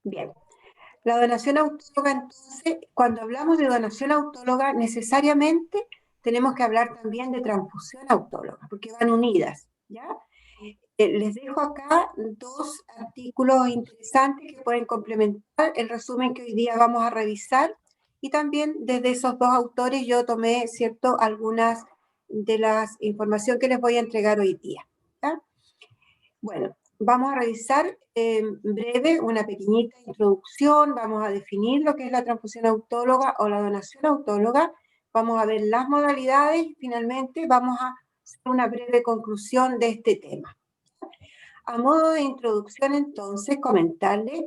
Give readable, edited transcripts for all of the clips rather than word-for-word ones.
Bien. La donación autóloga, entonces, cuando hablamos de donación autóloga, necesariamente tenemos que hablar también de transfusión autóloga, porque van unidas, ¿ya? Les dejo acá dos artículos interesantes que pueden complementar el resumen que hoy día vamos a revisar, y también desde esos dos autores yo tomé, ¿cierto?, algunas de las información que les voy a entregar hoy día, ¿ya? Bueno, vamos a revisar en breve una pequeñita introducción, vamos a definir lo que es la transfusión autóloga o la donación autóloga, vamos a ver las modalidades y finalmente vamos a hacer una breve conclusión de este tema. A modo de introducción, entonces, comentarles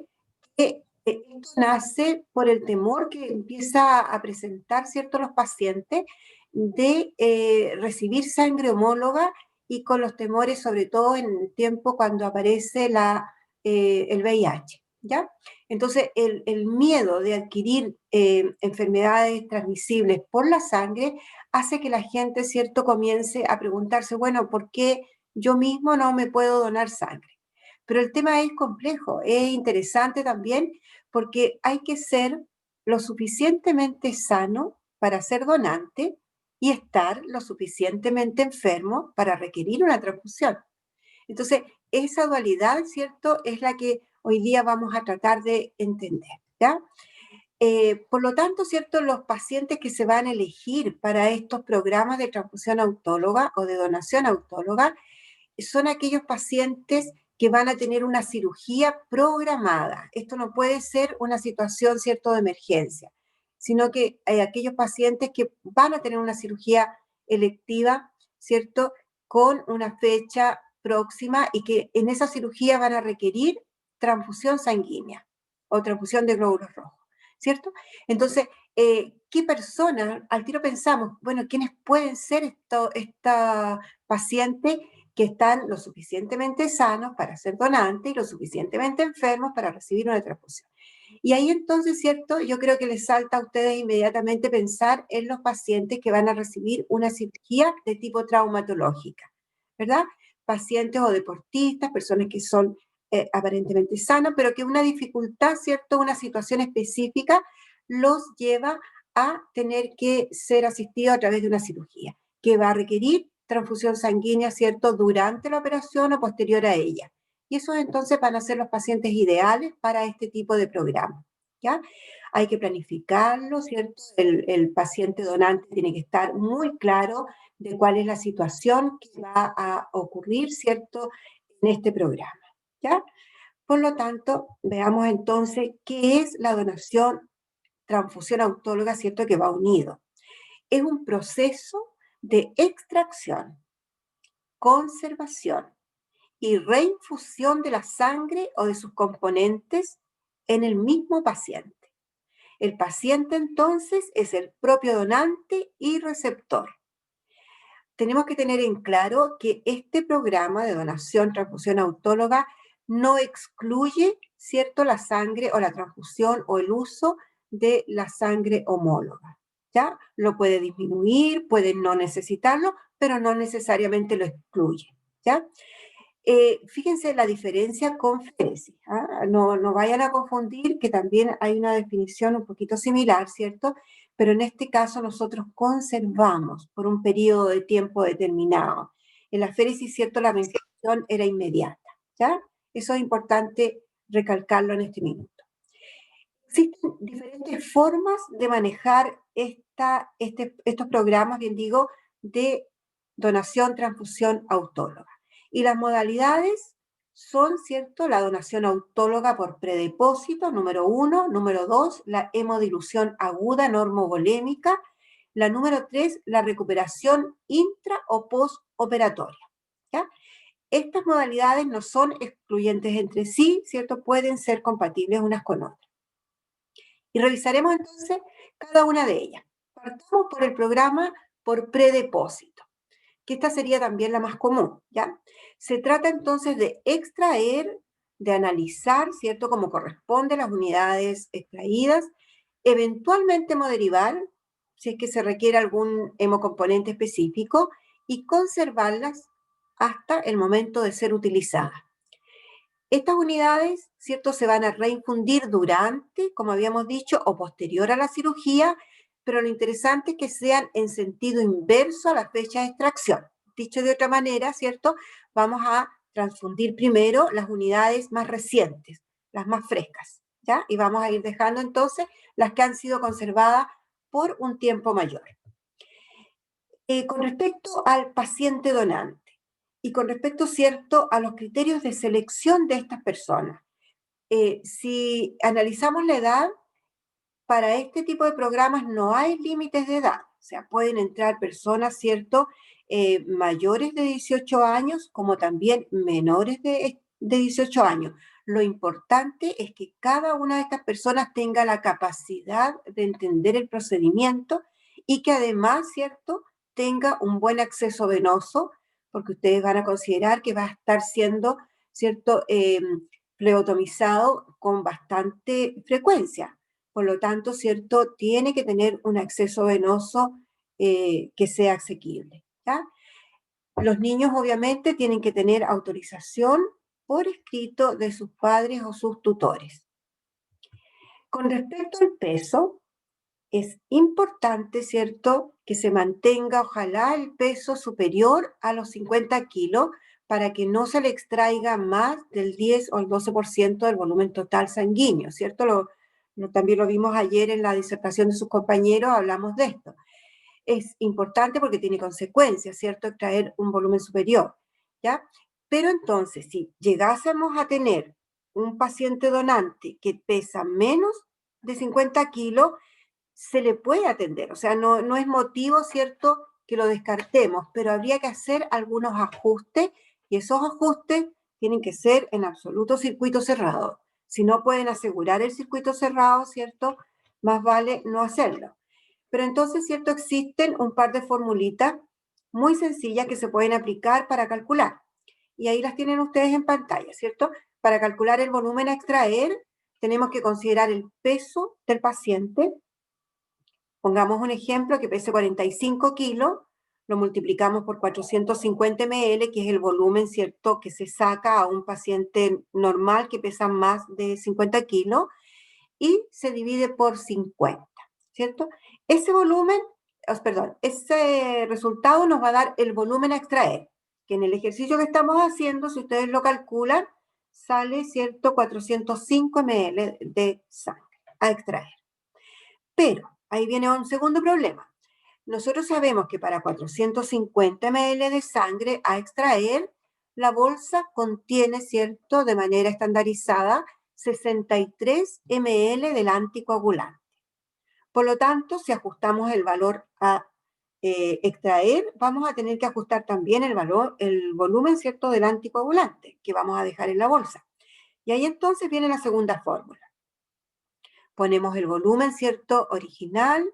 que esto nace por el temor que empieza a presentar ciertos los pacientes de recibir sangre homóloga, y con los temores, sobre todo en el tiempo cuando aparece el VIH, ¿ya? Entonces, el miedo de adquirir enfermedades transmisibles por la sangre hace que la gente, ¿cierto?, comience a preguntarse, bueno, ¿por qué yo mismo no me puedo donar sangre? Pero el tema es complejo, es interesante también, porque hay que ser lo suficientemente sano para ser donante y estar lo suficientemente enfermo para requerir una transfusión. Entonces, esa dualidad, ¿cierto?, es la que hoy día vamos a tratar de entender, ¿ya? Por lo tanto, ¿cierto?, los pacientes que se van a elegir para estos programas de transfusión autóloga o de donación autóloga son aquellos pacientes que van a tener una cirugía programada. Esto no puede ser una situación, ¿cierto?, de emergencia, sino que hay aquellos pacientes que van a tener una cirugía electiva, ¿cierto?, con una fecha próxima, y que en esa cirugía van a requerir transfusión sanguínea o transfusión de glóbulos rojos, ¿cierto? Entonces, ¿qué personas? Al tiro pensamos, bueno, ¿quiénes pueden ser esta pacientes que están lo suficientemente sanos para ser donantes y lo suficientemente enfermos para recibir una transfusión? Y ahí entonces, ¿cierto?, yo creo que les salta a ustedes inmediatamente pensar en los pacientes que van a recibir una cirugía de tipo traumatológica, ¿verdad? Pacientes o deportistas, personas que son aparentemente sanos, pero que una dificultad, ¿cierto?, una situación específica los lleva a tener que ser asistidos a través de una cirugía, que va a requerir transfusión sanguínea, ¿cierto?, durante la operación o posterior a ella. Y esos entonces van a ser los pacientes ideales para este tipo de programa, ¿ya? Hay que planificarlo, ¿cierto? El paciente donante tiene que estar muy claro de cuál es la situación que va a ocurrir, ¿cierto?, en este programa, ¿ya? Por lo tanto, veamos entonces qué es la donación transfusión autóloga, ¿cierto?, que va unido. Es un proceso de extracción, conservación y reinfusión de la sangre o de sus componentes en el mismo paciente. El paciente entonces es el propio donante y receptor. Tenemos que tener en claro que este programa de donación, transfusión autóloga no excluye, ¿cierto?, la sangre o la transfusión o el uso de la sangre homóloga, ¿ya? Lo puede disminuir, puede no necesitarlo, pero no necesariamente lo excluye, ¿ya? Fíjense la diferencia con féresis, ¿ah? No vayan a confundir, que también hay una definición un poquito similar, ¿cierto? Pero en este caso nosotros conservamos por un periodo de tiempo determinado. En la féresis, ¿cierto?, la menstruación era inmediata, ¿ya? Eso es importante recalcarlo en este minuto. Existen diferentes formas de manejar estos programas, bien digo, de donación, transfusión autóloga. Y las modalidades son, ¿cierto?, la donación autóloga por predepósito, número 1, número 2, la hemodilución aguda normovolémica, la número 3, la recuperación intra o postoperatoria, ¿ya? Estas modalidades no son excluyentes entre sí, ¿cierto? Pueden ser compatibles unas con otras. Y revisaremos entonces cada una de ellas. Partamos por el programa por predepósito, que esta sería también la más común, ¿ya? Se trata entonces de extraer, de analizar, ¿cierto?, como corresponde las unidades extraídas, eventualmente hemoderivar, si es que se requiere algún hemocomponente específico, y conservarlas hasta el momento de ser utilizadas. Estas unidades, ¿cierto?, se van a reinfundir durante, como habíamos dicho, o posterior a la cirugía, pero lo interesante es que sean en sentido inverso a la fecha de extracción. Dicho de otra manera, ¿cierto?, vamos a transfundir primero las unidades más recientes, las más frescas, ¿ya? Y vamos a ir dejando entonces las que han sido conservadas por un tiempo mayor. Con respecto al paciente donante y con respecto, ¿cierto?, a los criterios de selección de estas personas, si analizamos la edad, para este tipo de programas no hay límites de edad, o sea, pueden entrar personas, ¿cierto?, mayores de 18 años como también menores de 18 años. Lo importante es que cada una de estas personas tenga la capacidad de entender el procedimiento y que además, ¿cierto?, tenga un buen acceso venoso, porque ustedes van a considerar que va a estar siendo, ¿cierto?, flebotomizado con bastante frecuencia. Por lo tanto, ¿cierto?, tiene que tener un acceso venoso que sea asequible, ¿ya? Los niños obviamente tienen que tener autorización por escrito de sus padres o sus tutores. Con respecto al peso, es importante, ¿cierto?, que se mantenga, ojalá, el peso superior a los 50 kilos para que no se le extraiga más del 10 o el 12% del volumen total sanguíneo, ¿cierto? También lo vimos ayer en la disertación de sus compañeros, hablamos de esto. Es importante porque tiene consecuencias, ¿cierto?, extraer un volumen superior, ¿ya? Pero entonces, si llegásemos a tener un paciente donante que pesa menos de 50 kilos, se le puede atender, o sea, no es motivo, ¿cierto?, que lo descartemos, pero habría que hacer algunos ajustes y esos ajustes tienen que ser en absoluto circuito cerrado. Si no pueden asegurar el circuito cerrado, ¿cierto?, más vale no hacerlo. Pero entonces, ¿cierto?, existen un par de formulitas muy sencillas que se pueden aplicar para calcular. Y ahí las tienen ustedes en pantalla, ¿cierto? Para calcular el volumen a extraer, tenemos que considerar el peso del paciente. Pongamos un ejemplo que pese 45 kilos, lo multiplicamos por 450 ml, que es el volumen, ¿cierto?, que se saca a un paciente normal que pesa más de 50 kilos, y se divide por 50, ¿cierto? Ese volumen, perdón, ese resultado nos va a dar el volumen a extraer, que en el ejercicio que estamos haciendo, si ustedes lo calculan, sale, ¿cierto?, 405 ml de sangre a extraer. Pero ahí viene un segundo problema. Nosotros sabemos que para 450 ml de sangre a extraer, la bolsa contiene, ¿cierto?, de manera estandarizada, 63 ml del anticoagulante. Por lo tanto, si ajustamos el valor a extraer, vamos a tener que ajustar también el volumen, ¿cierto?, del anticoagulante que vamos a dejar en la bolsa. Y ahí entonces viene la segunda fórmula. Ponemos el volumen, ¿cierto?, original,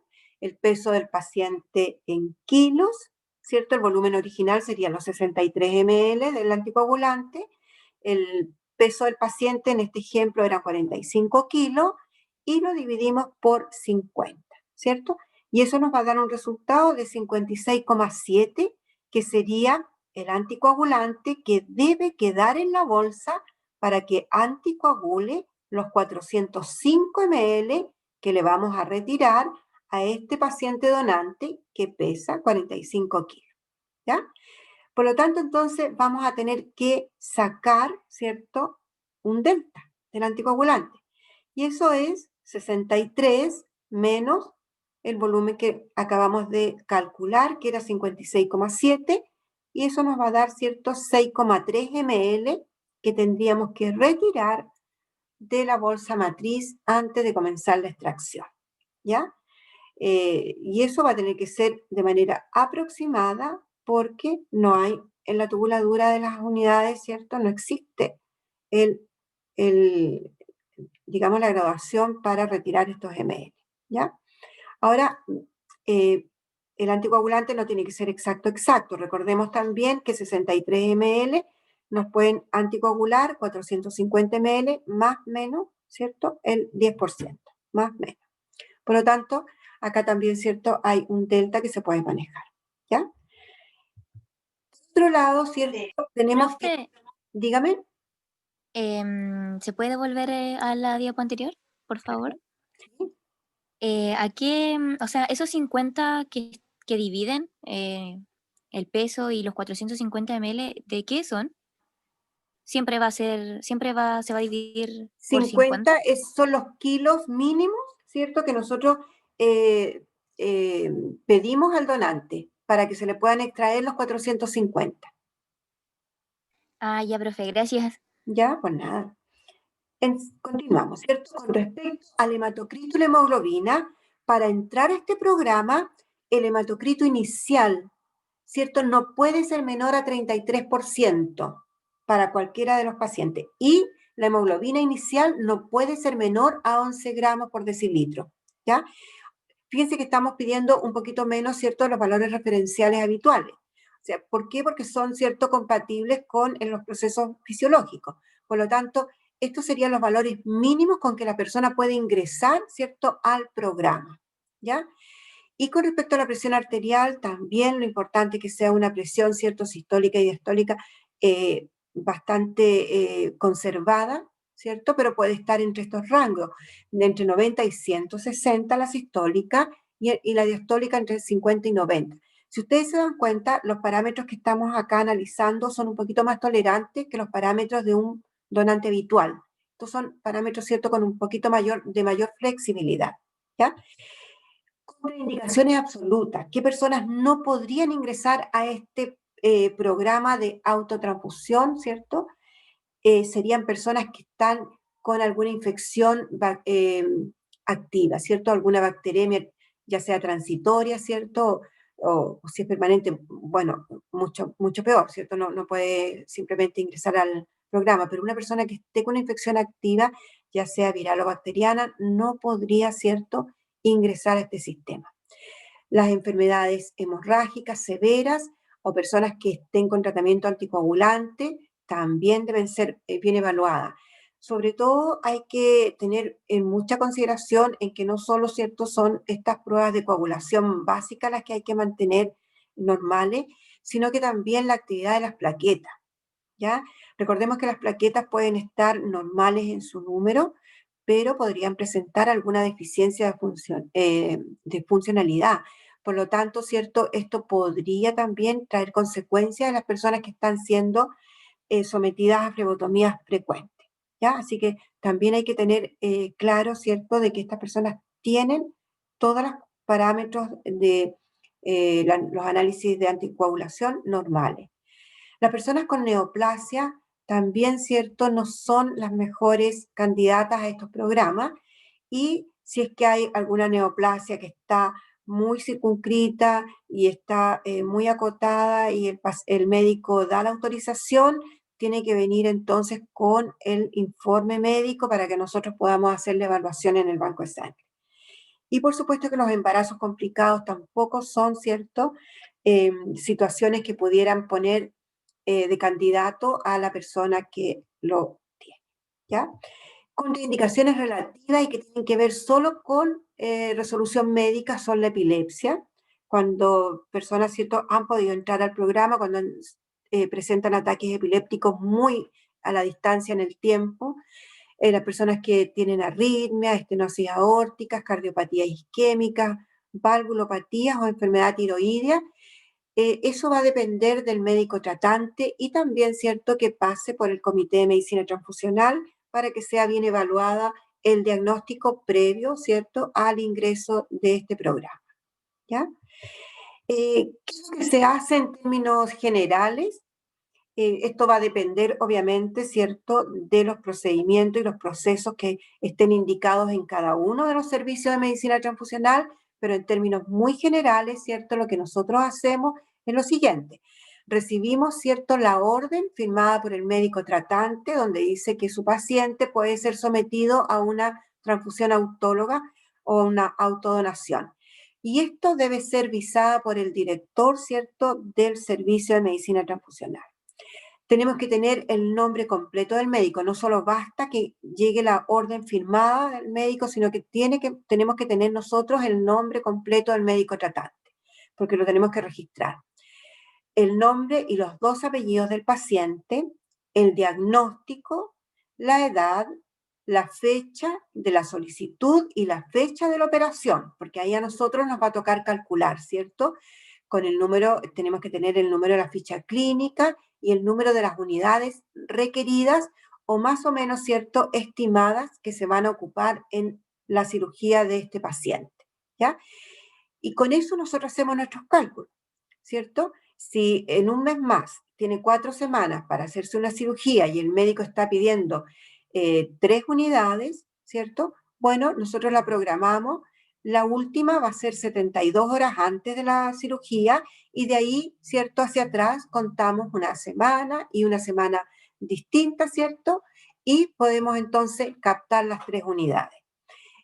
el peso del paciente en kilos, ¿cierto? El volumen original serían los 63 ml del anticoagulante, el peso del paciente en este ejemplo era 45 kilos y lo dividimos por 50, ¿cierto? Y eso nos va a dar un resultado de 56,7, que sería el anticoagulante que debe quedar en la bolsa para que anticoagule los 405 ml que le vamos a retirar a este paciente donante que pesa 45 kilos, ¿ya? Por lo tanto, entonces vamos a tener que sacar, ¿cierto?, un delta del anticoagulante. Y eso es 63 menos el volumen que acabamos de calcular, que era 56,7, y eso nos va a dar, ¿cierto?, 6,3 ml que tendríamos que retirar de la bolsa matriz antes de comenzar la extracción, ¿ya? Y eso va a tener que ser de manera aproximada porque no hay en la tubuladura de las unidades, ¿cierto? No existe el, el, digamos, la graduación para retirar estos ml, ¿ya? Ahora, el anticoagulante no tiene que ser exacto. Recordemos también que 63 ml nos pueden anticoagular 450 ml más menos, ¿cierto? El 10%, más menos. Por lo tanto, acá también, ¿cierto?, hay un delta que se puede manejar, ¿ya? Por otro lado, ¿cierto? Tenemos que... Dígame. ¿Se puede volver a la diapo anterior, por favor? ¿Sí? ¿A qué, o sea, esos 50 que dividen el peso y los 450 ml, ¿de qué son? Siempre va a ser, se va a dividir por 50. 50 son los kilos mínimos, ¿cierto? Que nosotros eh, eh, pedimos al donante para que se le puedan extraer los 450. Ah, ya, profe, gracias. Ya, pues nada. Continuamos, ¿cierto? Con respecto al hematocrito y la hemoglobina, para entrar a este programa, el hematocrito inicial, ¿cierto? No puede ser menor a 33% para cualquiera de los pacientes. Y la hemoglobina inicial no puede ser menor a 11 gramos por decilitro, ¿ya? Fíjense que estamos pidiendo un poquito menos, ¿cierto?, los valores referenciales habituales. O sea, ¿por qué? Porque son, ¿cierto?, compatibles con los procesos fisiológicos. Por lo tanto, estos serían los valores mínimos con que la persona puede ingresar, ¿cierto?, al programa, ¿ya? Y con respecto a la presión arterial, también lo importante es que sea una presión, ¿cierto?, sistólica y diastólica bastante conservada, ¿cierto? Pero puede estar entre estos rangos, de entre 90 y 160 la sistólica y la diastólica entre 50 y 90. Si ustedes se dan cuenta, los parámetros que estamos acá analizando son un poquito más tolerantes que los parámetros de un donante habitual. Estos son parámetros, ¿cierto?, con un poquito de mayor flexibilidad, ¿ya? Contraindicaciones absolutas. ¿Qué personas no podrían ingresar a este programa de autotransfusión, ¿cierto? Serían personas que están con alguna infección activa, ¿cierto? Alguna bacteremia, ya sea transitoria, ¿cierto? O si es permanente, bueno, mucho, mucho peor, ¿cierto? No, no puede simplemente ingresar al programa, pero una persona que esté con una infección activa, ya sea viral o bacteriana, no podría, ¿cierto?, ingresar a este sistema. Las enfermedades hemorrágicas severas o personas que estén con tratamiento anticoagulante también deben ser bien evaluadas. Sobre todo hay que tener en mucha consideración en que no solo, ¿cierto?, son estas pruebas de coagulación básicas las que hay que mantener normales, sino que también la actividad de las plaquetas, ¿ya? Recordemos que las plaquetas pueden estar normales en su número, pero podrían presentar alguna deficiencia de funcionalidad. Por lo tanto, ¿cierto? Esto podría también traer consecuencias a las personas que están siendo sometidas a flebotomías frecuentes, ¿ya? Así que también hay que tener claro, ¿cierto?, de que estas personas tienen todos los parámetros de los análisis de anticoagulación normales. Las personas con neoplasia también, ¿cierto?, no son las mejores candidatas a estos programas y si es que hay alguna neoplasia que está muy circunscrita y está muy acotada y el médico da la autorización, tiene que venir entonces con el informe médico para que nosotros podamos hacer la evaluación en el banco de sangre. Y por supuesto que los embarazos complicados tampoco son, ¿cierto?, situaciones que pudieran poner de candidato a la persona que lo tiene, ¿ya? Contraindicaciones relativas y que tienen que ver solo con resolución médica son la epilepsia, cuando personas, ¿cierto?, han podido entrar al programa, cuando presentan ataques epilépticos muy a la distancia en el tiempo, las personas que tienen arritmias, estenosis aórticas, cardiopatías isquémicas, valvulopatías o enfermedad tiroidea. Eso va a depender del médico tratante y también, ¿cierto?, que pase por el Comité de Medicina Transfusional para que sea bien evaluada el diagnóstico previo, ¿cierto?, al ingreso de este programa, ¿ya? ¿Qué es lo que se hace en términos generales? Esto va a depender, obviamente, ¿cierto?, de los procedimientos y los procesos que estén indicados en cada uno de los servicios de medicina transfusional, pero en términos muy generales, ¿cierto?, lo que nosotros hacemos es lo siguiente. Recibimos, ¿cierto?, la orden firmada por el médico tratante, donde dice que su paciente puede ser sometido a una transfusión autóloga o una autodonación. Y esto debe ser visada por el director, ¿cierto?, del servicio de medicina transfusional. Tenemos que tener el nombre completo del médico. No solo basta que llegue la orden firmada del médico, sino que tenemos que tener nosotros el nombre completo del médico tratante, porque lo tenemos que registrar. El nombre y los 2 apellidos del paciente, el diagnóstico, la edad, la fecha de la solicitud y la fecha de la operación, porque ahí a nosotros nos va a tocar calcular, ¿cierto? Con el número, tenemos que tener el número de la ficha clínica y el número de las unidades requeridas o más o menos, ¿cierto?, estimadas que se van a ocupar en la cirugía de este paciente, ¿ya? Y con eso nosotros hacemos nuestros cálculos, ¿cierto? Si en un mes más tiene 4 semanas para hacerse una cirugía y el médico está pidiendo 3 unidades, ¿cierto? Bueno, nosotros la programamos. La última va a ser 72 horas antes de la cirugía y de ahí, ¿cierto? Hacia atrás contamos una semana y una semana distinta, ¿cierto? Y podemos entonces captar las 3 unidades.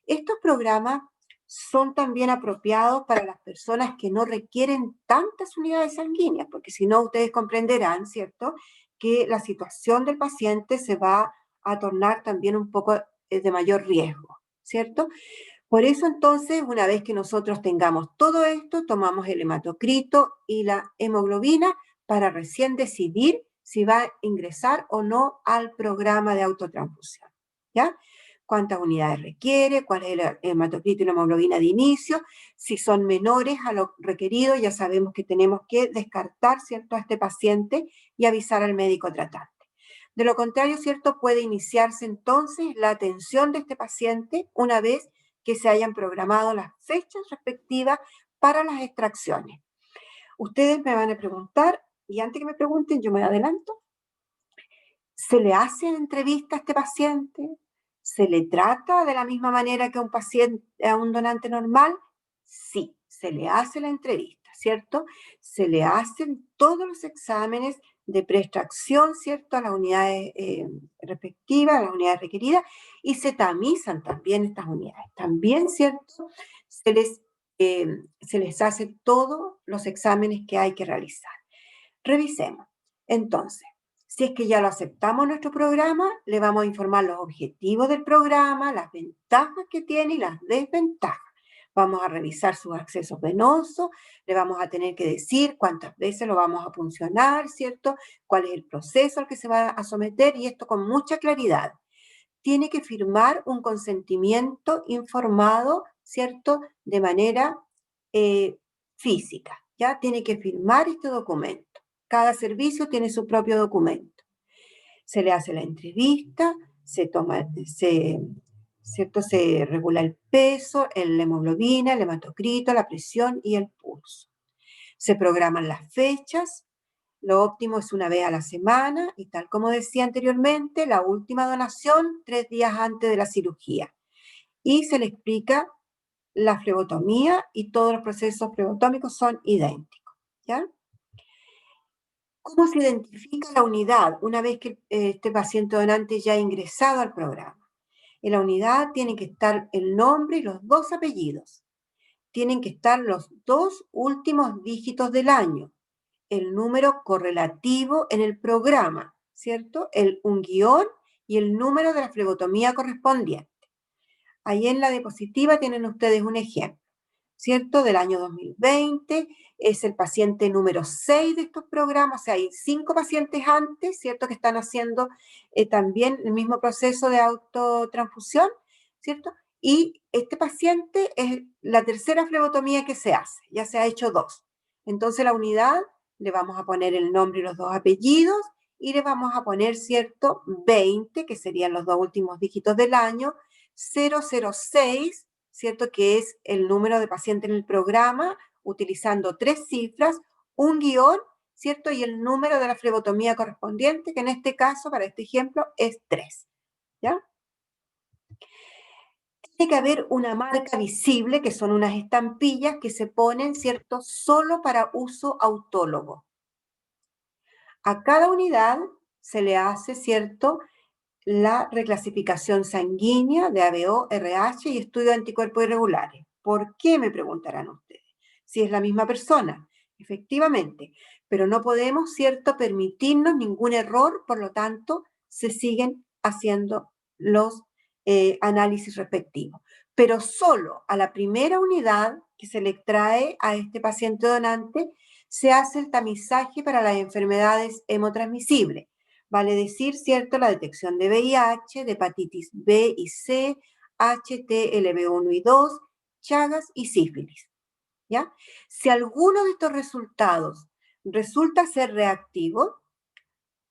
Estos programas son también apropiados para las personas que no requieren tantas unidades sanguíneas, porque si no ustedes comprenderán, ¿cierto?, que la situación del paciente se va a tornar también un poco de mayor riesgo, ¿cierto? Por eso entonces, una vez que nosotros tengamos todo esto, tomamos el hematocrito y la hemoglobina para recién decidir si va a ingresar o no al programa de autotransfusión, ¿ya? Cuántas unidades requiere, cuál es el hematocrito y la hemoglobina de inicio, si son menores a lo requerido, ya sabemos que tenemos que descartar, ¿cierto?, a este paciente y avisar al médico tratante. De lo contrario, ¿cierto?, puede iniciarse entonces la atención de este paciente una vez que se hayan programado las fechas respectivas para las extracciones. Ustedes me van a preguntar, y antes que me pregunten, yo me adelanto, ¿se le hace entrevista a este paciente? ¿Se le trata de la misma manera que a un paciente, a un donante normal? Sí, se le hace la entrevista, ¿cierto? Se le hacen todos los exámenes de preextracción, ¿cierto?, a las unidades respectivas, a las unidades requeridas, y se tamizan también estas unidades. También, ¿cierto?, se les hace todos los exámenes que hay que realizar. Revisemos. Entonces, si es que ya lo aceptamos en nuestro programa, le vamos a informar los objetivos del programa, las ventajas que tiene y las desventajas. Vamos a revisar sus accesos venosos, le vamos a tener que decir cuántas veces lo vamos a puncionar, ¿cierto? Cuál es el proceso al que se va a someter y esto con mucha claridad. Tiene que firmar un consentimiento informado, ¿cierto? De manera física, ¿ya? Tiene que firmar este documento. Cada servicio tiene su propio documento. Se le hace la entrevista, ¿cierto?, se regula el peso, la hemoglobina, el hematocrito, la presión y el pulso. Se programan las fechas. Lo óptimo es una vez a la semana y tal como decía anteriormente, la última donación 3 días antes de la cirugía. Y se le explica la flebotomía y todos los procesos flebotómicos son idénticos, ¿ya? ¿Cómo se identifica la unidad una vez que este paciente donante ya ha ingresado al programa? En la unidad tienen que estar el nombre y los 2 apellidos. Tienen que estar los 2 últimos dígitos del año, el número correlativo en el programa, ¿cierto? Un guión y el número de la flebotomía correspondiente. Ahí en la diapositiva tienen ustedes un ejemplo, ¿cierto? Del año 2020, es el paciente número 6 de estos programas, o sea, hay 5 pacientes antes, ¿cierto?, que están haciendo también el mismo proceso de autotransfusión, ¿cierto? Y este paciente es la tercera flebotomía que se hace, ya se ha hecho 2. Entonces la unidad le vamos a poner el nombre y los 2 apellidos y le vamos a poner, ¿cierto?, 20, que serían los 2 últimos dígitos del año, 006, ¿cierto?, que es el número de paciente en el programa, utilizando 3 cifras, un guión, ¿cierto?, y el número de la flebotomía correspondiente, que en este caso, para este ejemplo, es 3, ¿ya? Tiene que haber una marca visible, que son unas estampillas que se ponen, ¿cierto?, solo para uso autólogo. A cada unidad se le hace, ¿cierto?, la reclasificación sanguínea de ABO, RH y estudio de anticuerpos irregulares. ¿Por qué, me preguntarán ustedes? Si es la misma persona, efectivamente, pero no podemos, ¿cierto?, permitirnos ningún error, por lo tanto, se siguen haciendo los análisis respectivos. Pero solo a la primera unidad que se le trae a este paciente donante se hace el tamizaje para las enfermedades hemotransmisibles. Vale decir, ¿cierto?, la detección de VIH, de hepatitis B y C, HTLV1 y 2, Chagas y sífilis, ¿ya? Si alguno de estos resultados resulta ser reactivo,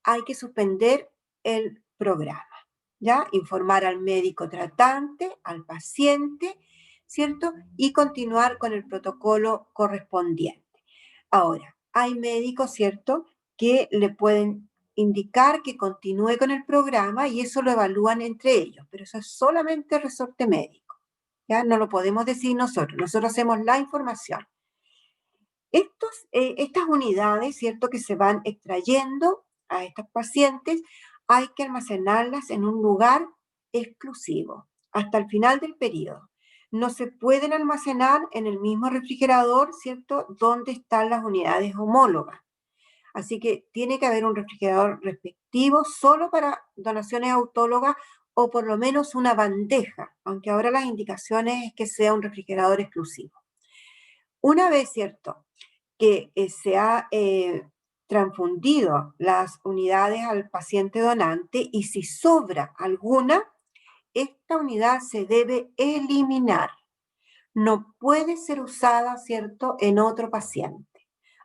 hay que suspender el programa, ¿ya? Informar al médico tratante, al paciente, ¿cierto? Y continuar con el protocolo correspondiente. Ahora, hay médicos, ¿cierto?, que le pueden indicar que continúe con el programa y eso lo evalúan entre ellos, pero eso es solamente resorte médico, ¿ya? No lo podemos decir nosotros hacemos la información. Estas unidades, ¿cierto?, que se van extrayendo a estos pacientes, hay que almacenarlas en un lugar exclusivo hasta el final del periodo. No se pueden almacenar en el mismo refrigerador, ¿cierto?, donde están las unidades homólogas. Así que tiene que haber un refrigerador respectivo solo para donaciones autólogas o por lo menos una bandeja, aunque ahora las indicaciones es que sea un refrigerador exclusivo. Una vez, ¿cierto?, que se ha transfundido las unidades al paciente donante y si sobra alguna, esta unidad se debe eliminar. No puede ser usada, ¿cierto?, en otro paciente.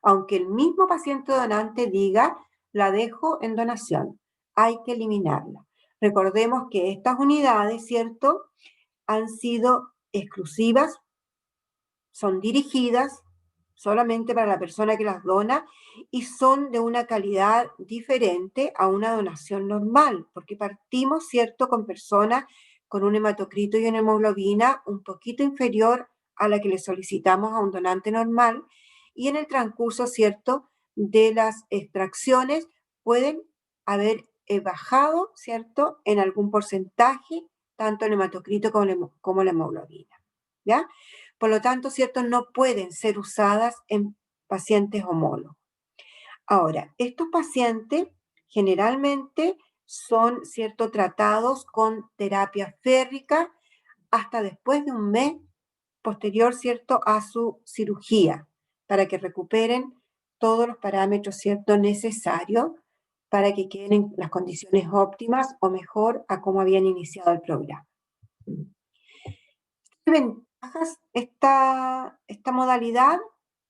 Aunque el mismo paciente donante diga, la dejo en donación, hay que eliminarla. Recordemos que estas unidades, ¿cierto?, han sido exclusivas, son dirigidas solamente para la persona que las dona y son de una calidad diferente a una donación normal, porque partimos, ¿cierto?, con personas con un hematocrito y una hemoglobina un poquito inferior a la que le solicitamos a un donante normal y en el transcurso, ¿cierto?, de las extracciones pueden haber bajado, ¿cierto?, en algún porcentaje, tanto el hematocrito como la hemoglobina, ¿ya? Por lo tanto, ¿cierto?, no pueden ser usadas en pacientes homólogos. Ahora, estos pacientes generalmente son, ¿cierto?, tratados con terapia férrica hasta después de un mes posterior, ¿cierto?, a su cirugía, para que recuperen todos los parámetros, ¿cierto?, necesarios para que queden en las condiciones óptimas o mejor a cómo habían iniciado el programa. ¿Ventajas esta modalidad?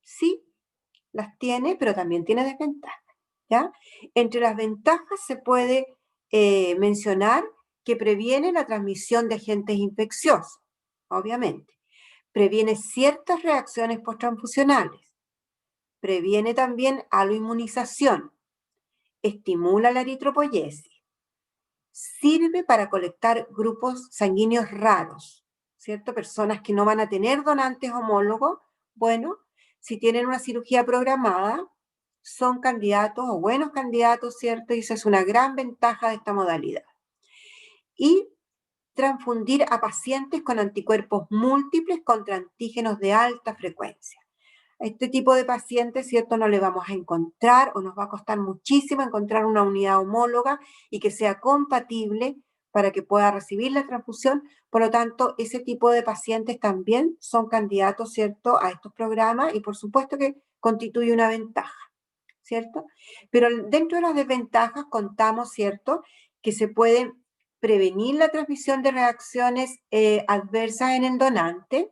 Sí, las tiene, pero también tiene desventajas, ¿ya? Entre las ventajas se puede mencionar que previene la transmisión de agentes infecciosos, obviamente. Previene ciertas reacciones posttransfusionales. Previene también aloinmunización. Estimula la eritropoyesis. Sirve para colectar grupos sanguíneos raros, ¿cierto? Personas que no van a tener donantes homólogos, bueno, si tienen una cirugía programada, son candidatos o buenos candidatos, ¿cierto? Y esa es una gran ventaja de esta modalidad. Y transfundir a pacientes con anticuerpos múltiples contra antígenos de alta frecuencia. A este tipo de pacientes, ¿cierto?, no le vamos a encontrar o nos va a costar muchísimo encontrar una unidad homóloga y que sea compatible para que pueda recibir la transfusión. Por lo tanto, ese tipo de pacientes también son candidatos, ¿cierto?, a estos programas y por supuesto que constituye una ventaja, ¿cierto? Pero dentro de las desventajas contamos, ¿cierto?, que se pueden prevenir la transmisión de reacciones adversas en el donante,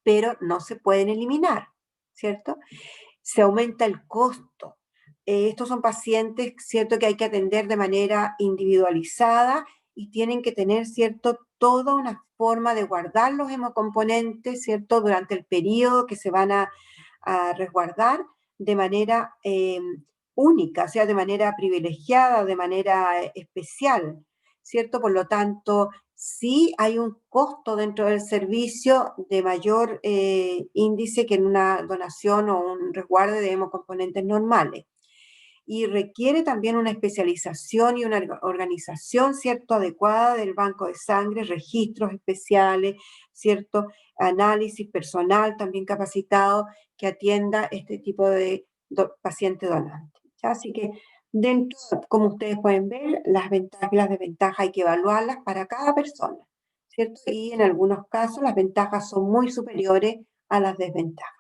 pero no se pueden eliminar, ¿cierto? Se aumenta el costo. Estos son pacientes, ¿cierto?, que hay que atender de manera individualizada y tienen que tener, ¿cierto?, toda una forma de guardar los hemocomponentes, ¿cierto?, durante el periodo que se van a resguardar de manera única, o sea, de manera privilegiada, de manera especial, ¿cierto? Por lo tanto, sí hay un costo dentro del servicio de mayor índice que en una donación o un resguardo de hemocomponentes normales. Y requiere también una especialización y una organización, ¿cierto?, adecuada del banco de sangre, registros especiales, ¿cierto?, análisis personal también capacitado que atienda este tipo de paciente donante, ¿ya? Así que dentro, como ustedes pueden ver, las ventajas y las desventajas hay que evaluarlas para cada persona, ¿cierto? Y en algunos casos las ventajas son muy superiores a las desventajas.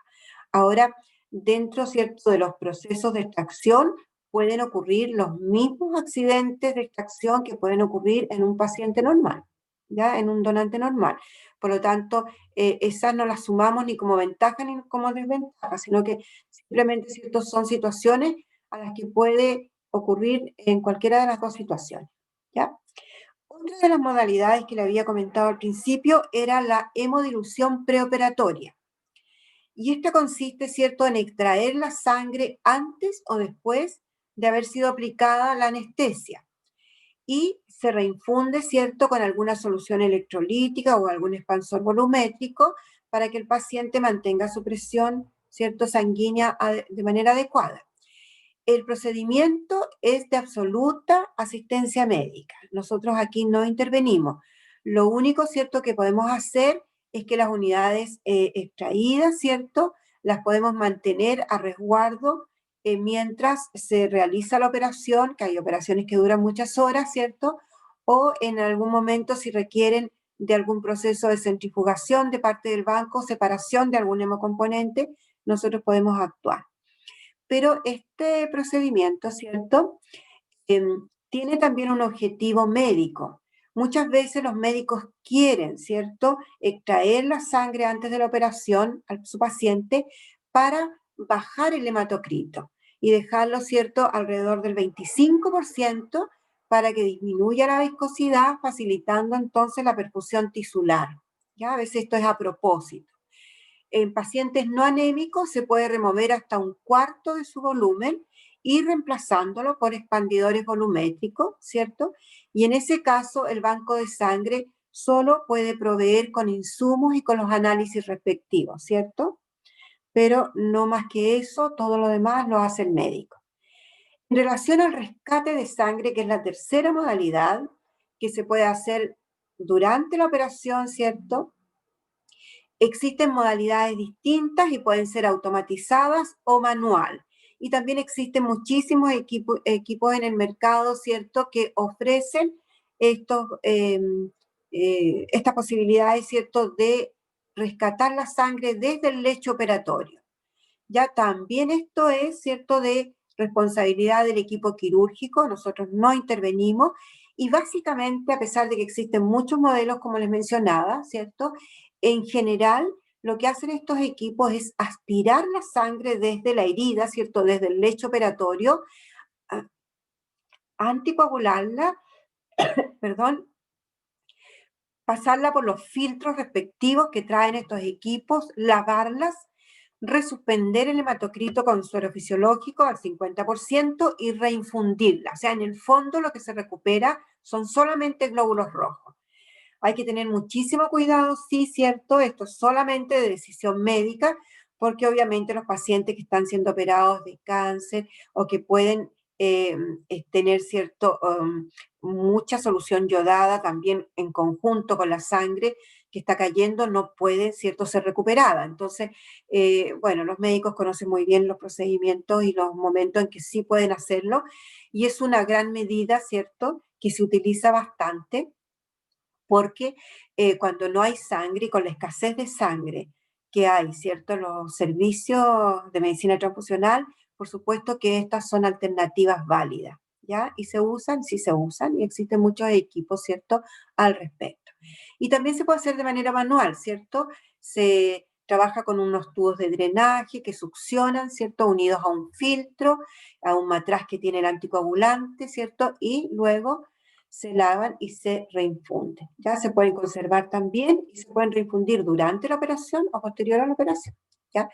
Ahora, dentro, ¿cierto?, de los procesos de extracción, pueden ocurrir los mismos accidentes de extracción que pueden ocurrir en un paciente normal, ¿ya? En un donante normal. Por lo tanto, esas no las sumamos ni como ventaja ni como desventaja, sino que simplemente, ¿cierto?, son situaciones a las que puede ocurrir en cualquiera de las dos situaciones, ¿ya? Otra de las modalidades que le había comentado al principio era la hemodilución preoperatoria. Y esta consiste, ¿cierto?, en extraer la sangre antes o después de haber sido aplicada la anestesia. Y se reinfunde, ¿cierto?, con alguna solución electrolítica o algún expansor volumétrico para que el paciente mantenga su presión, ¿cierto?, sanguínea de manera adecuada. El procedimiento es de absoluta asistencia médica. Nosotros aquí no intervenimos. Lo único, ¿cierto?, que podemos hacer es que las unidades extraídas, ¿cierto?, las podemos mantener a resguardo mientras se realiza la operación, que hay operaciones que duran muchas horas, ¿cierto? O en algún momento si requieren de algún proceso de centrifugación de parte del banco, separación de algún hemocomponente, nosotros podemos actuar. Pero este procedimiento, ¿cierto?, tiene también un objetivo médico. Muchas veces los médicos quieren, ¿cierto?, extraer la sangre antes de la operación a su paciente para bajar el hematocrito y dejarlo, ¿cierto?, alrededor del 25% para que disminuya la viscosidad, facilitando entonces la perfusión tisular. ¿Ya? A veces esto es a propósito. En pacientes no anémicos se puede remover hasta un cuarto de su volumen y reemplazándolo por expandidores volumétricos, ¿cierto? Y en ese caso el banco de sangre solo puede proveer con insumos y con los análisis respectivos, ¿cierto? Pero no más que eso, todo lo demás lo hace el médico. En relación al rescate de sangre, que es la tercera modalidad que se puede hacer durante la operación, ¿cierto? Existen modalidades distintas y pueden ser automatizadas o manual. Y también existen muchísimos equipos en el mercado, ¿cierto?, que ofrecen estas posibilidades, ¿cierto?, de rescatar la sangre desde el lecho operatorio. Ya también esto es, ¿cierto?, de responsabilidad del equipo quirúrgico, nosotros no intervenimos y básicamente, a pesar de que existen muchos modelos, como les mencionaba, ¿cierto?, en general lo que hacen estos equipos es aspirar la sangre desde la herida, ¿cierto?, desde el lecho operatorio, anticoagularla, perdón, pasarla por los filtros respectivos que traen estos equipos, lavarlas, resuspender el hematocrito con suero fisiológico al 50% y reinfundirla. O sea, en el fondo lo que se recupera son solamente glóbulos rojos. Hay que tener muchísimo cuidado, sí, cierto, esto es solamente de decisión médica, porque obviamente los pacientes que están siendo operados de cáncer o que pueden tener mucha solución yodada también en conjunto con la sangre que está cayendo, no puede, ¿cierto?, ser recuperada. Entonces, bueno, los médicos conocen muy bien los procedimientos y los momentos en que sí pueden hacerlo, y es una gran medida, ¿cierto?, que se utiliza bastante, porque cuando no hay sangre y con la escasez de sangre que hay, ¿cierto?, los servicios de medicina transfusional, por supuesto que estas son alternativas válidas, ¿ya? Y se usan, sí se usan, y existen muchos equipos, ¿cierto?, al respecto. Y también se puede hacer de manera manual, ¿cierto? Se trabaja con unos tubos de drenaje que succionan, ¿cierto?, unidos a un filtro, a un matraz que tiene el anticoagulante, ¿cierto? Y luego se lavan y se reinfunden. Ya se pueden conservar también y se pueden reinfundir durante la operación o posterior a la operación. ¿Ya?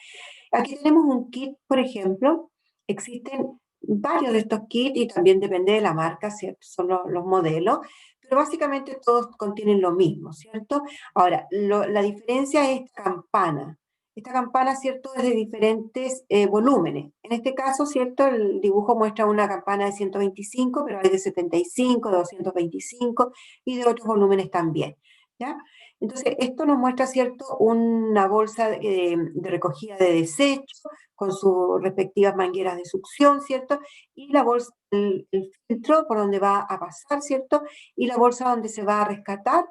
Aquí tenemos un kit, por ejemplo, existen varios de estos kits y también depende de la marca, ¿cierto? Son los modelos, pero básicamente todos contienen lo mismo, ¿cierto? Ahora, la diferencia es esta campana. Esta campana, ¿cierto?, es de diferentes volúmenes. En este caso, ¿cierto?, el dibujo muestra una campana de 125, pero hay de 75, de 225 y de otros volúmenes también, ¿ya? Entonces, esto nos muestra, ¿cierto?, una bolsa de recogida de desechos con sus respectivas mangueras de succión, ¿cierto? Y la bolsa, el filtro por donde va a pasar, ¿cierto? Y la bolsa donde se va a rescatar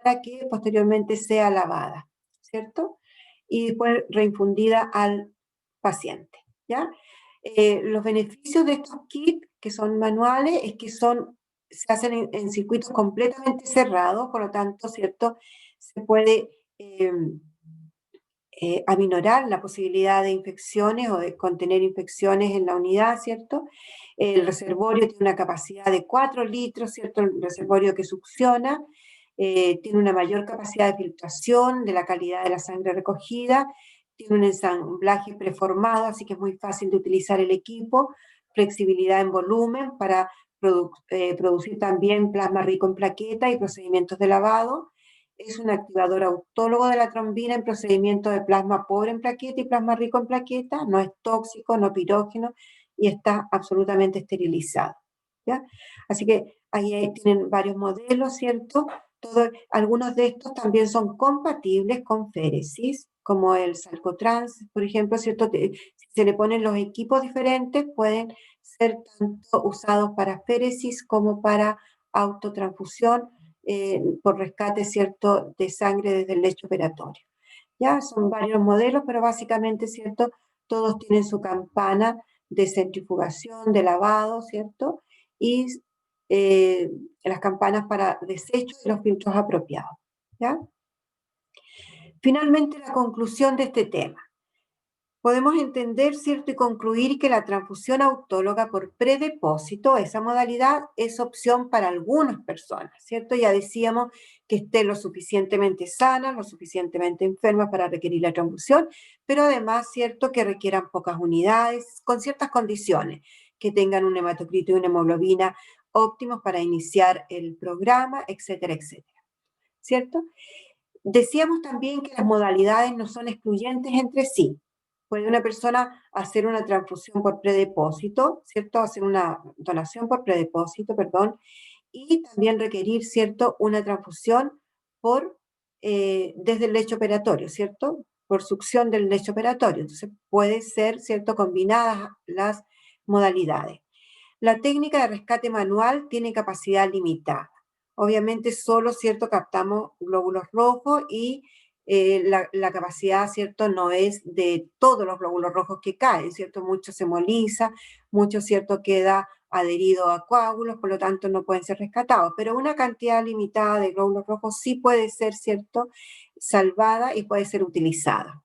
para que posteriormente sea lavada, ¿cierto? Y después reinfundida al paciente, ¿ya? Los beneficios de estos kits, que son manuales, es que se hacen en circuitos completamente cerrados, por lo tanto, ¿cierto? Se puede aminorar la posibilidad de infecciones o de contener infecciones en la unidad, ¿cierto? El reservorio tiene una capacidad de 4 litros, ¿cierto? El reservorio que succiona, tiene una mayor capacidad de filtración de la calidad de la sangre recogida, tiene un ensamblaje preformado, así que es muy fácil de utilizar el equipo, flexibilidad en volumen para producir también plasma rico en plaqueta y procedimientos de lavado. Es un activador autólogo de la trombina en procedimiento de plasma pobre en plaqueta y plasma rico en plaqueta, no es tóxico, no pirógeno y está absolutamente esterilizado. ¿Ya? Así que ahí tienen varios modelos, ¿cierto? Algunos de estos también son compatibles con féresis, como el Salcotrans, por ejemplo, ¿cierto? Si se le ponen los equipos diferentes, pueden ser tanto usados para féresis como para autotransfusión por rescate, ¿cierto?, de sangre desde el lecho operatorio. Ya son varios modelos, pero básicamente, ¿cierto?, todos tienen su campana de centrifugación, de lavado, ¿cierto? Y las campanas para desechos y los filtros apropiados. ¿Ya? Finalmente, la conclusión de este tema. Podemos entender, ¿cierto?, y concluir que la transfusión autóloga por predepósito, esa modalidad, es opción para algunas personas, ¿cierto? Ya decíamos que estén lo suficientemente sanas, lo suficientemente enfermas para requerir la transfusión, pero además, ¿cierto?, que requieran pocas unidades, con ciertas condiciones, que tengan un hematocrito y una hemoglobina óptimos para iniciar el programa, etcétera, etcétera, ¿cierto? Decíamos también que las modalidades no son excluyentes entre sí. Puede una persona hacer una transfusión por predepósito, ¿cierto? Hacer una donación por predepósito, perdón, y también requerir, ¿cierto?, una transfusión desde el lecho operatorio, ¿cierto? Por succión del lecho operatorio. Entonces, puede ser, ¿cierto?, combinadas las modalidades. La técnica de rescate manual tiene capacidad limitada. Obviamente solo, ¿cierto?, captamos glóbulos rojos y la capacidad, ¿cierto?, no es de todos los glóbulos rojos que caen, ¿cierto? Mucho se hemoliza, mucho, ¿cierto?, queda adherido a coágulos, por lo tanto no pueden ser rescatados, pero una cantidad limitada de glóbulos rojos sí puede ser, ¿cierto?, salvada y puede ser utilizada.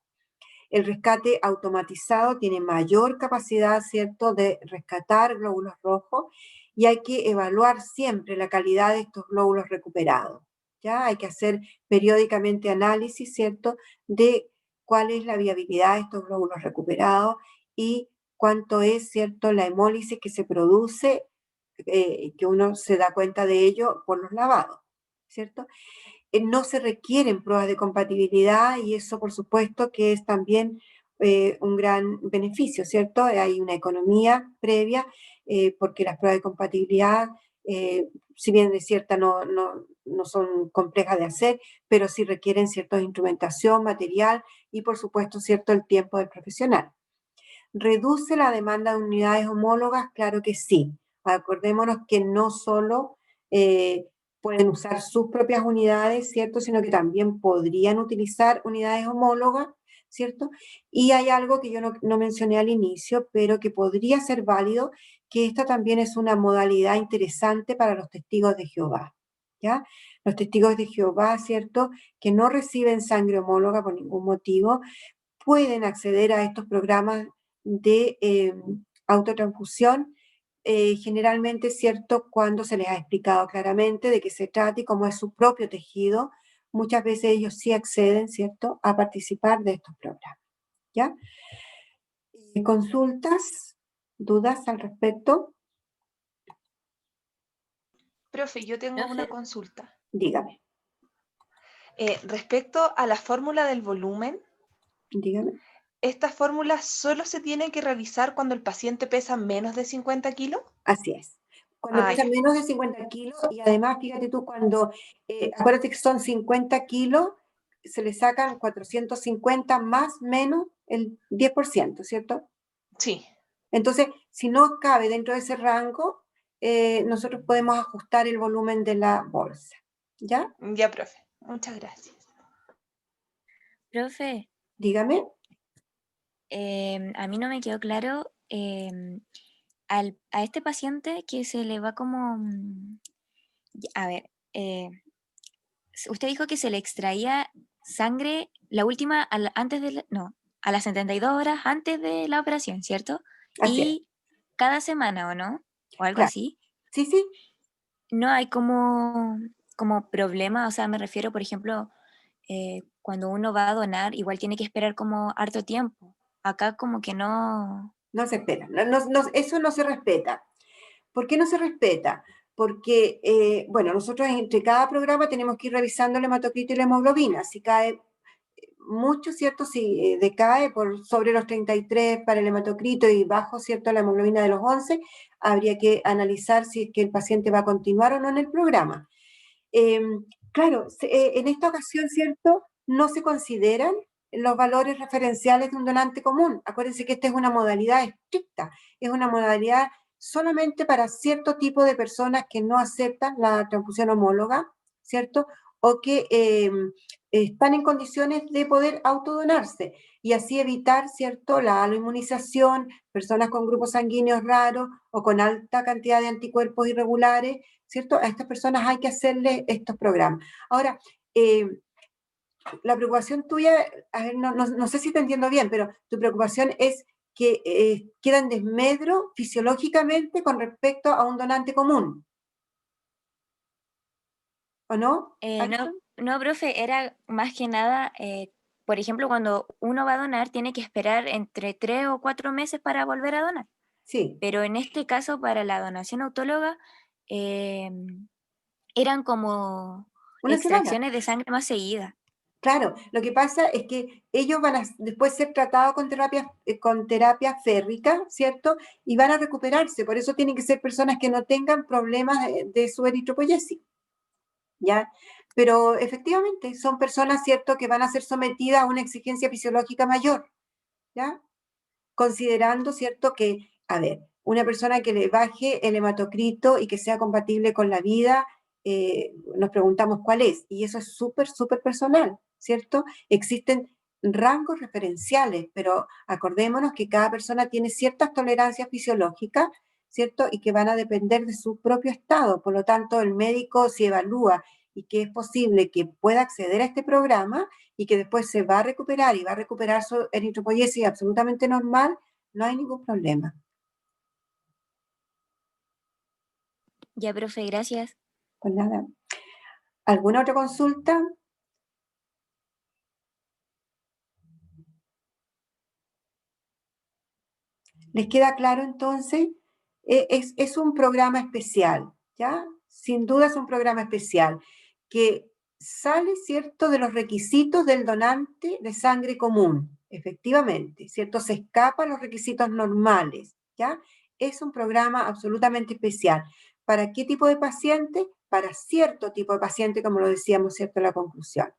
El rescate automatizado tiene mayor capacidad, ¿cierto?, de rescatar glóbulos rojos y hay que evaluar siempre la calidad de estos glóbulos recuperados. ¿Ya? Hay que hacer periódicamente análisis, ¿cierto?, de cuál es la viabilidad de estos glóbulos recuperados y cuánto es, ¿cierto?, la hemólisis que se produce, que uno se da cuenta de ello por los lavados, ¿cierto? No se requieren pruebas de compatibilidad y eso por supuesto que es también un gran beneficio, ¿cierto? Hay una economía previa porque las pruebas de compatibilidad, si bien es cierta, no son complejas de hacer, pero sí requieren cierta instrumentación, material y por supuesto, ¿cierto?, el tiempo del profesional. ¿Reduce la demanda de unidades homólogas? Claro que sí. Acordémonos que no solo pueden usar sus propias unidades, ¿cierto?, sino que también podrían utilizar unidades homólogas, ¿cierto? Y hay algo que yo no mencioné al inicio, pero que podría ser válido, que esta también es una modalidad interesante para los testigos de Jehová, ¿ya? Los testigos de Jehová, ¿cierto?, que no reciben sangre homóloga por ningún motivo, pueden acceder a estos programas de autotransfusión, generalmente, ¿cierto?, cuando se les ha explicado claramente de qué se trata y cómo es su propio tejido, muchas veces ellos sí acceden, ¿cierto?, a participar de estos programas, ¿ya? ¿Consultas? ¿Dudas al respecto? Profe, yo tengo Profe, una consulta. Dígame, Respecto a la fórmula del volumen, dígame. ¿esta fórmula solo se tiene que realizar cuando el paciente pesa menos de 50 kilos? Así es. Cuando Ah, pesa ya. menos de 50 kilos y además, fíjate tú, acuérdate que son 50 kilos, se le sacan 450 más menos el 10%, ¿cierto? Sí, Entonces, si no cabe dentro de ese rango, nosotros podemos ajustar el volumen de la bolsa, ¿ya? ya, profe. Muchas gracias. profe, Dígame. a mí no me quedó claro a este paciente que se le va como, a ver, usted dijo que se le extraía sangre la última, antes de no, a las 72 horas antes de la operación, ¿cierto? Así es, Y cada semana, ¿o no? O algo claro. así. Sí, sí, No hay como problema, o sea, me refiero, por ejemplo, cuando uno va a donar, igual tiene que esperar como harto tiempo. Acá como que no. no se espera. Eso no se respeta. ¿Por qué no se respeta? Porque, bueno, nosotros entre cada programa tenemos que ir revisando el hematocrito y la hemoglobina. Si cae mucho, ¿cierto? Si decae por sobre los 33 para el hematocrito y bajo, ¿cierto? La hemoglobina de los 11, habría que analizar si es que el paciente va a continuar o no en el programa. Eh, claro, en esta ocasión, ¿cierto? No se consideran los valores referenciales de un donante común. Acuérdense que esta es una modalidad estricta, es una modalidad solamente para cierto tipo de personas que no aceptan la transfusión homóloga, ¿cierto? O que están en condiciones de poder autodonarse y así evitar, ¿cierto?, la aloinmunización, personas con grupos sanguíneos raros o con alta cantidad de anticuerpos irregulares, ¿cierto? A estas personas hay que hacerle estos programas. Ahora, la preocupación tuya, a ver, no sé si te entiendo bien, pero tu preocupación es que queda en desmedro fisiológicamente con respecto a un donante común, ¿o no, No, Alison? no, profe, era más que nada, por ejemplo, cuando uno va a donar, tiene que esperar entre 3 o 4 meses para volver a donar. Sí, Pero en este caso, para la donación autóloga, eran como una semana. extracciones de sangre más seguidas. Claro, lo que pasa es que ellos van a después ser tratados con terapia férrica, ¿cierto? Y van a recuperarse, por eso tienen que ser personas que no tengan problemas de su eritropoyesis, ¿ya? Pero efectivamente son personas, ¿cierto?, que van a ser sometidas a una exigencia fisiológica mayor, ¿ya? Considerando, ¿cierto?, que, a ver, una persona que le baje el hematocrito y que sea compatible con la vida, nos preguntamos cuál es, y eso es súper, súper personal, ¿cierto? Existen rangos referenciales, pero acordémonos que cada persona tiene ciertas tolerancias fisiológicas, ¿cierto? Y que van a depender de su propio estado. Por lo tanto, el médico, si evalúa y que es posible que pueda acceder a este programa, y que después se va a recuperar y va a recuperar su eritropoyesis absolutamente normal, no hay ningún problema. Ya, profe, gracias. Pues nada. ¿Alguna otra consulta? ¿Les queda claro entonces? Es un programa especial, ¿ya? Sin duda es un programa especial que sale, ¿cierto?, de los requisitos del donante de sangre común, efectivamente, ¿cierto? Se escapa a los requisitos normales, ¿ya? Es un programa absolutamente especial. ¿Para qué tipo de paciente? Para cierto tipo de paciente, como lo decíamos, ¿cierto?, en la conclusión.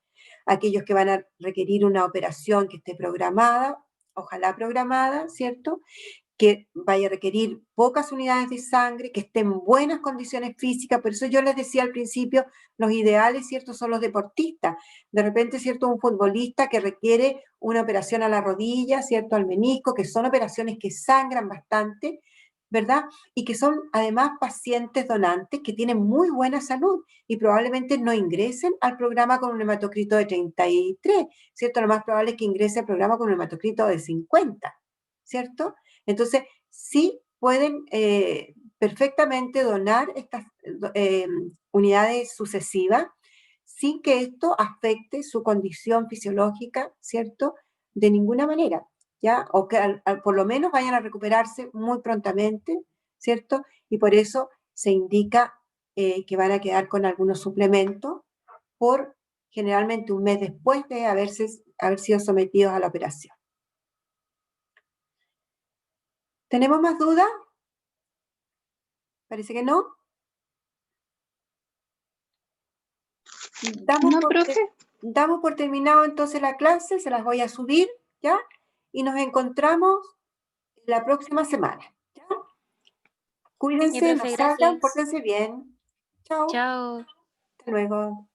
Aquellos que van a requerir una operación que esté programada, ojalá programada, ¿cierto?, que vaya a requerir pocas unidades de sangre, que esté en buenas condiciones físicas. Por eso yo les decía al principio, los ideales, ¿cierto?, son los deportistas. De repente, ¿cierto?, un futbolista que requiere una operación a la rodilla, ¿cierto?, al menisco, que son operaciones que sangran bastante, ¿verdad? Y que son además pacientes donantes que tienen muy buena salud y probablemente no ingresen al programa con un hematocrito de 33, ¿cierto? Lo más probable es que ingrese al programa con un hematocrito de 50, ¿cierto? Entonces, sí pueden perfectamente donar estas unidades sucesivas sin que esto afecte su condición fisiológica, ¿cierto? De ninguna manera, ¿ya? O que por lo menos vayan a recuperarse muy prontamente, ¿cierto? Y por eso se indica que van a quedar con algunos suplementos por generalmente un mes después de haber sido sometidos a la operación. ¿Tenemos más dudas? Parece que no. Damos No, por, profe. damos por terminado entonces la clase, se las voy a subir, ¿ya? Y nos encontramos la próxima semana, ¿ya? Ya, Cuídense, no profe, salgan, gracias. pórtense bien. Chao, Chao. hasta luego.